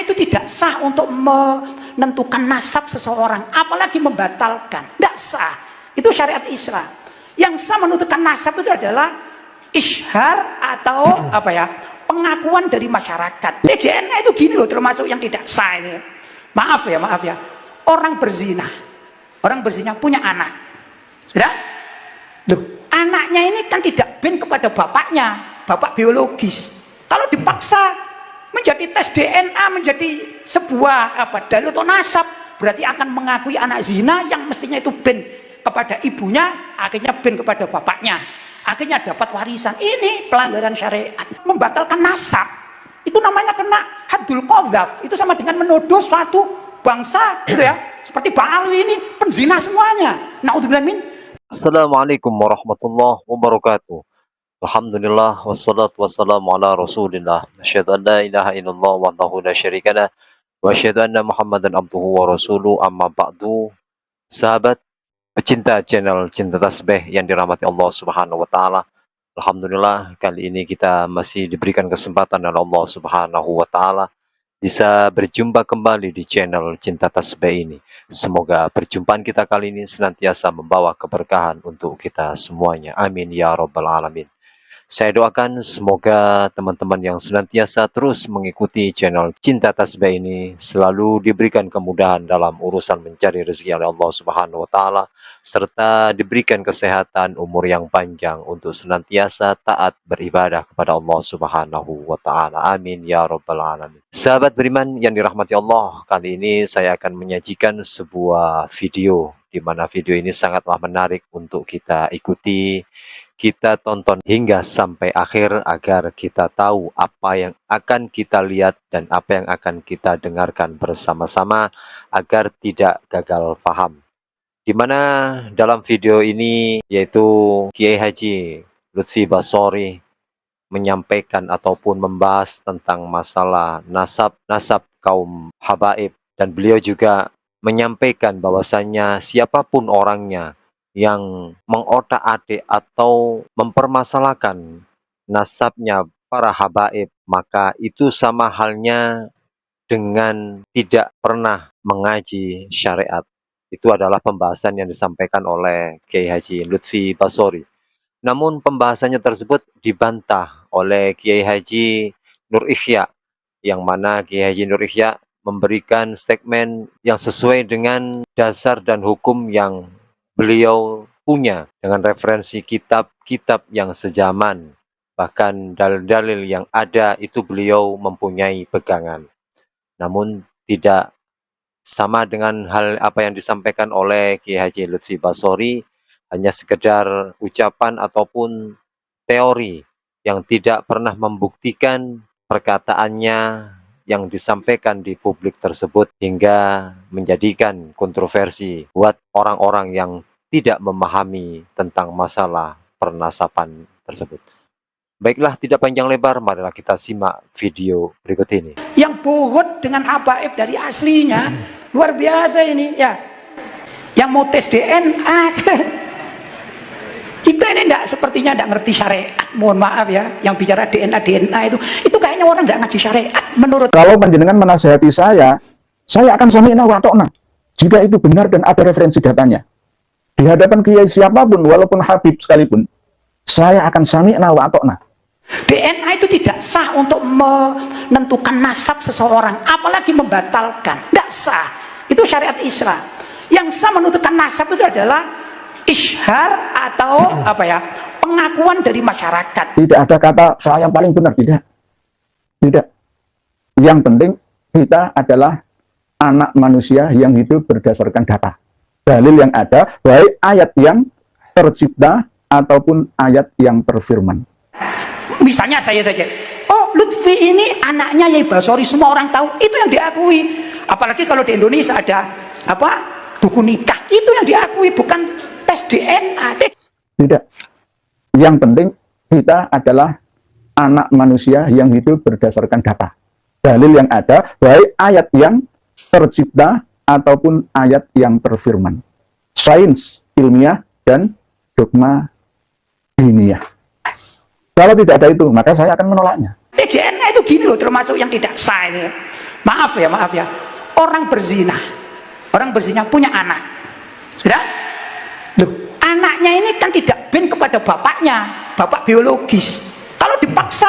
DNA itu tidak sah untuk menentukan nasab seseorang, apalagi membatalkan. Tidak sah. Itu syariat Islam. Yang sah menentukan nasab itu adalah isyhar atau pengakuan dari masyarakat. DNA itu gini loh, termasuk yang tidak sah ini. Maaf ya. Orang berzina punya anak. Sudah? Loh, anaknya ini kan tidak bin kepada bapaknya, bapak biologis. Kalau dipaksa menjadi tes DNA, menjadi sebuah dalil atau nasab, berarti akan mengakui anak zina yang mestinya itu bin kepada ibunya, akhirnya bin kepada bapaknya, akhirnya dapat warisan. Ini pelanggaran syariat, membatalkan nasab. Itu namanya kena haddul qadzaf. Itu sama dengan menuduh suatu bangsa gitu ya, seperti Ba'alwi ini penzina semuanya. Naudzubillah min. Assalamualaikum warahmatullahi wabarakatuh. Alhamdulillah wassalatu wassalamu ala Rasulillah. Asyhadu an la ilaha illallah wahdahu la syarikalah wa asyhadu anna Muhammadan abduhu wa rasuluh. Amma ba'du. Sahabat pecinta channel Cinta Tasbih yang dirahmati Allah Subhanahu wa taala. Alhamdulillah kali ini kita masih diberikan kesempatan oleh Allah Subhanahu wa taala bisa berjumpa kembali di channel Cinta Tasbih ini. Semoga perjumpaan kita kali ini senantiasa membawa keberkahan untuk kita semuanya. Amin ya rabbal alamin. Saya doakan semoga teman-teman yang senantiasa terus mengikuti channel Cinta Tasbih ini selalu diberikan kemudahan dalam urusan mencari rezeki oleh Allah Subhanahu wa taala, serta diberikan kesehatan, umur yang panjang untuk senantiasa taat beribadah kepada Allah Subhanahu wa taala. Amin ya rabbal alamin. Sahabat beriman yang dirahmati Allah, kali ini saya akan menyajikan sebuah video di mana video ini sangatlah menarik untuk kita ikuti, kita tonton hingga sampai akhir agar kita tahu apa yang akan kita lihat dan apa yang akan kita dengarkan bersama-sama agar tidak gagal paham. Di mana dalam video ini yaitu Kiai Haji Lutfi Basori menyampaikan ataupun membahas tentang masalah nasab kaum habaib, dan beliau juga menyampaikan bahwasannya siapapun orangnya yang mengotak-atik atau mempermasalahkan nasabnya para habaib, maka itu sama halnya dengan tidak pernah mengaji syariat. Itu adalah pembahasan yang disampaikan oleh Kiai Haji Lutfi Basori. Namun pembahasannya tersebut dibantah oleh Kiai Haji Nur Ikhya, yang mana Kiai Haji Nur Ikhya memberikan statement yang sesuai dengan dasar dan hukum yang beliau punya dengan referensi kitab-kitab yang sejaman, bahkan dalil-dalil yang ada itu beliau mempunyai pegangan. Namun tidak sama dengan hal apa yang disampaikan oleh Kiai Haji Lutfi Basori, hanya sekedar ucapan ataupun teori yang tidak pernah membuktikan perkataannya yang disampaikan di publik tersebut hingga menjadikan kontroversi buat orang-orang yang tidak memahami tentang masalah pernasaban tersebut. Baiklah, tidak panjang lebar, marilah kita simak video berikut ini. Yang buhut dengan habaib dari aslinya, luar biasa ini ya. Yang mau tes DNA, kita ini sepertinya tidak ngerti syariat. Mohon maaf ya, yang bicara DNA itu kayaknya orang tidak ngaji syariat. Menurut kalau panjenengan menasihati saya akan sami'na wa ta'na jika itu benar dan ada referensi datanya. Di hadapan kiai siapapun, walaupun habib sekalipun, saya akan sami'na wa ta'na. DNA itu tidak sah untuk menentukan nasab seseorang, apalagi membatalkan. Tidak sah. Itu syariat Islam. Yang sah menentukan nasab itu adalah isyhar atau pengakuan dari masyarakat. Tidak ada kata saya yang paling benar, tidak. Yang penting kita adalah anak manusia yang hidup berdasarkan data. Dalil yang ada, baik ayat yang tercipta ataupun ayat yang terfirman. Misalnya saya saja, oh Lutfi ini anaknya Yai Basori, semua orang tahu, itu yang diakui. Apalagi kalau di Indonesia ada buku nikah, itu yang diakui, bukan tes DNA. Tidak. Yang penting kita adalah anak manusia yang hidup berdasarkan data. Dalil yang ada, baik ayat yang tercipta ataupun ayat yang terfirman. Sains, ilmiah, dan dogma diniyah. Kalau tidak ada itu, maka saya akan menolaknya. DNA itu gini loh, termasuk yang tidak sah ini. Maaf ya. Orang berzina punya anak. Sudah? Loh, anaknya ini kan tidak bin kepada bapaknya, bapak biologis. Kalau dipaksa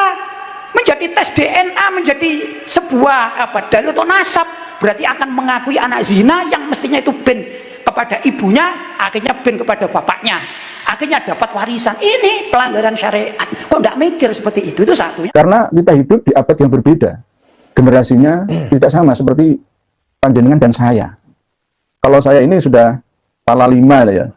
menjadi tes DNA, menjadi sebuah dalil atau nasab, berarti akan mengakui anak zina yang mestinya itu bin kepada ibunya, akhirnya bin kepada bapaknya, akhirnya dapat warisan. Ini pelanggaran syariat. Kok tidak mikir seperti itu? Itu satunya. Karena kita hidup di abad yang berbeda, generasinya tidak sama seperti panjenengan dan saya. Kalau saya ini sudah pala 5 ya,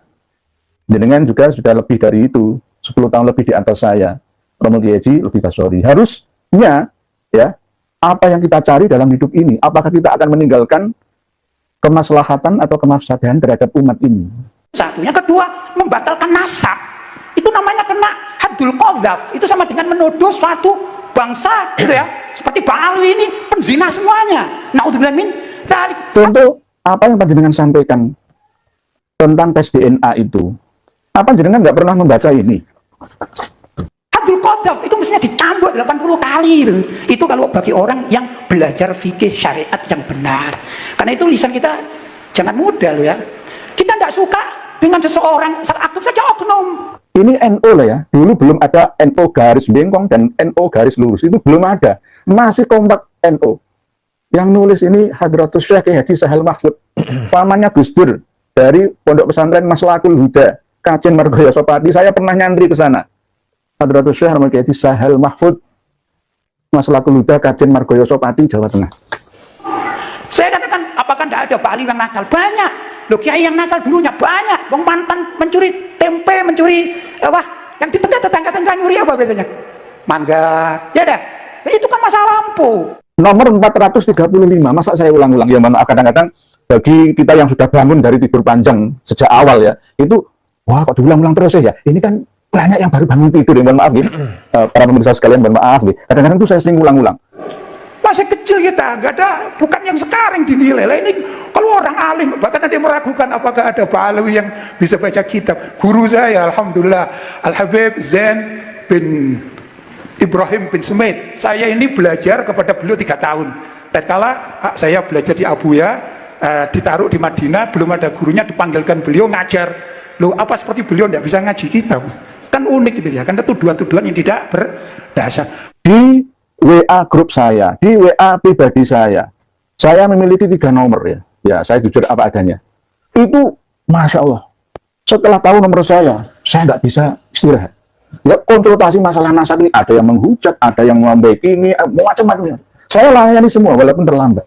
jenengan juga sudah lebih dari itu, 10 tahun lebih di atas saya. Romo Kiai Haji lebih Basori. Harusnya ya, apa yang kita cari dalam hidup ini, apakah kita akan meninggalkan kemaslahatan atau kemafsadahan terhadap umat ini? Satunya. Kedua, membatalkan nasab. Itu namanya kena haddul qadzaf. Itu sama dengan menuduh suatu bangsa gitu ya. Seperti Ba'alwi ini penzina semuanya. Naudzubillah min dzalik. Contoh apa yang panjenengan sampaikan tentang tes DNA itu, apa jenengan nggak pernah membaca ini? Haddul qadzaf itu mestinya dicambuk 80 kali gitu. Itu kalau bagi orang yang belajar fikih syariat yang benar. Karena itu lisan kita jangan mudah loh ya. Kita tidak suka dengan seseorang, anggap saja oknum. Ini NO lah ya, dulu belum ada NO garis bengkong dan NO garis lurus, itu belum ada, masih kompak NO. Yang nulis ini Hadratus Syekh Haji Sahal Mahfud, pamannya Gus Dur dari Pondok Pesantren Maslakul Huda, Kajen Margoyo Sopati. Saya pernah nyantri ke sana. Hadratus Syekh Haji Sahal Mahfud, Maslakul Huda, Kajen Margoyo Sopati, Jawa Tengah. Saya katakan, apakah tidak ada Ba'ali yang nakal? Banyak. Loh, kiai yang nakal dulunya banyak. Wong mantan mencuri tempe, mencuri yang di tetangga-tetangga nyuri apa biasanya? Mangga. Ya dah. Itu kan masa lampu. Nomor 435, masa saya ulang-ulang? Ya maaf, kadang-kadang bagi kita yang sudah bangun dari tidur panjang sejak awal ya, itu wah kok diulang-ulang terus ya. Ini kan banyak yang baru bangun tidur, ya, mohon maaf ya. Para pemirsa sekalian, mohon maaf ya. Kadang-kadang itu saya sering ulang-ulang. Masih kecil kita, nggak ada, bukan yang sekarang dinilai. Lah ini kalau orang alim, bahkan ada yang meragukan apakah ada Ba'alawi yang bisa baca kitab. Guru saya, alhamdulillah, Al-Habib Zain bin Ibrahim bin Sumait. Saya ini belajar kepada beliau 3 tahun. Tatkala saya belajar di Abuya, ditaruh di Madinah, belum ada gurunya, dipanggilkan beliau ngajar. Loh, apa seperti beliau tidak bisa ngaji kitab? Kan unik gitu ya, kan tuduhan-tuduhan yang tidak berdasar. Di WA grup saya, di WA pribadi saya memiliki 3 nomor ya. Ya, saya jujur apa adanya. Itu, Masya Allah, setelah tahu nomor saya nggak bisa istirahat. Ya, konsultasi masalah nasab ini, ada yang menghujat, ada yang membackingi, macam-macam. Saya layani semua, walaupun terlambat.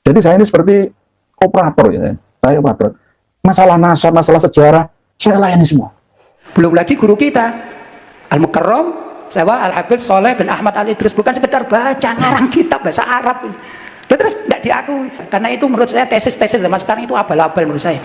Jadi saya ini seperti operator ya. Saya operator. Masalah nasab, masalah sejarah, saya layani semua. Belum lagi guru kita, Al-Mukarram, Al-Habib Soleh bin Ahmad Al-Idrus, bukan sekedar baca, ngarang kitab bahasa Arab. Lalu terus tidak diakui. Karena itu menurut saya tesis-tesis zaman sekarang itu abal-abal menurut saya.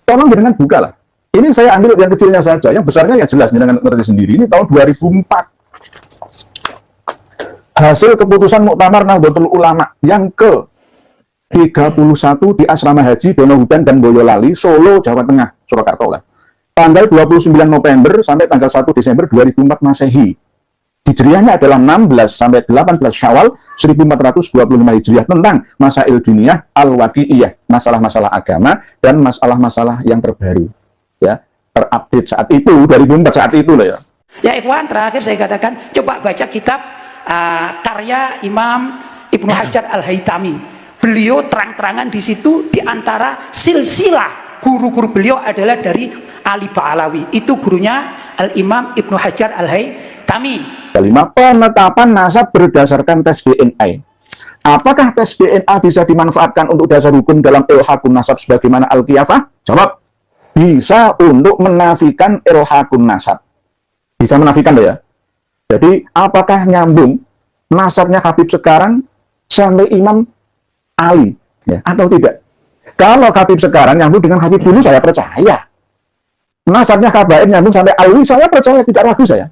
Tolong dengan buka lah. Ini saya ambil yang kecilnya saja, yang besarnya ya jelas dengan ngerti sendiri. Ini tahun 2004. Hasil keputusan Muktamar Nahdlatul Ulama yang ke-31 di Asrama Haji Donohudan dan Boyolali, Solo, Jawa Tengah, Surakarta lah. Tanggal 29 November sampai tanggal 1 Desember 2004 Masehi. Hijriahnya adalah 16 sampai 18 Syawal 1425 Hijriah, tentang masail dunia al-waqi'iyah, masalah-masalah agama dan masalah-masalah yang terbaru. Ya, terupdate saat itu, 2004 saat itu loh ya. Ya ikhwan, terakhir saya katakan, coba baca kitab karya Imam Ibnu Hajar Al-Haytami. Beliau terang-terangan di situ, di antara silsilah guru-guru beliau adalah dari Ali Ba'alawi, itu gurunya Al-Imam Ibnu Hajar Al-Haytami. Kelima, penetapan nasab berdasarkan tes DNA. Apakah tes DNA bisa dimanfaatkan untuk dasar hukum dalam ilhaqun nasab sebagaimana Al-Qiyafah? Jawab, bisa untuk menafikan ilhaqun nasab. Bisa menafikan loh ya. Jadi, apakah nyambung nasabnya Habib sekarang sampai Imam Ali ya, atau tidak? Kalau Habib sekarang nyambung dengan Habib dulu, saya percaya. Nasabnya Kabair nyambung sampai Alwi, saya percaya, tidak ragu saya.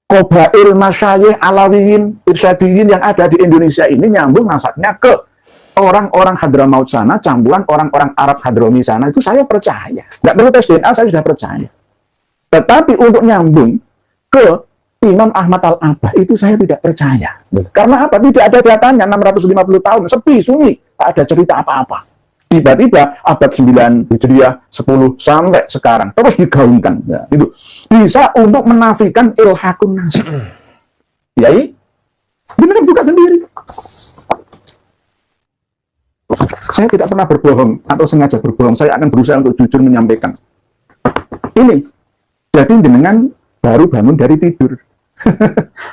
Qabail, Masyayikh, Alawiyin, Irsyadiyin yang ada di Indonesia ini nyambung nasabnya ke orang-orang Hadramaut sana, campuran orang-orang Arab Hadrami sana, itu saya percaya. Nggak perlu tes DNA, saya sudah percaya. Tetapi untuk nyambung ke Imam Ahmad Al-Abah itu saya tidak percaya. Karena apa? Tidak ada datanya 650 tahun, sepi, sunyi, tak ada cerita apa-apa. Tiba-tiba abad 9 Hijriah 10 sampai sekarang terus digaungkan. Ya, itu bisa untuk menafikan ilhakun nasib. Yai, benar buka sendiri. Saya tidak pernah berbohong atau sengaja berbohong. Saya akan berusaha untuk jujur menyampaikan. Ini, jadi jenengan baru bangun dari tidur.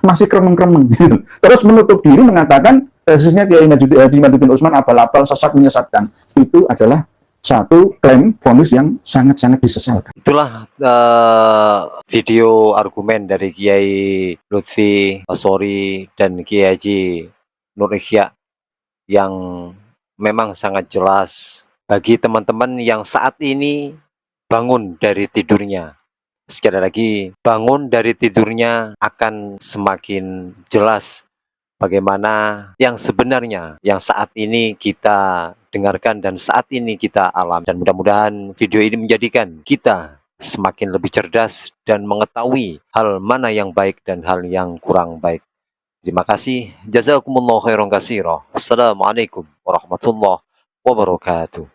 Masih kremeng-kremeng gitu. Terus menutup diri mengatakan khususnya Kiai Haji Imaduddin Utsman abal-abal sesat menyesatkan. Itu adalah satu klaim vonis yang sangat-sangat disesalkan. Itulah video argumen dari Kiai Lutfi Asori dan Kiai Haji Nur Ikhya yang memang sangat jelas bagi teman-teman yang saat ini bangun dari tidurnya. Sekali lagi, bangun dari tidurnya akan semakin jelas bagaimana yang sebenarnya yang saat ini kita dengarkan dan saat ini kita alami. Dan mudah-mudahan video ini menjadikan kita semakin lebih cerdas dan mengetahui hal mana yang baik dan hal yang kurang baik. Terima kasih. Jazakumullah khairan katsira. Assalamualaikum warahmatullahi wabarakatuh.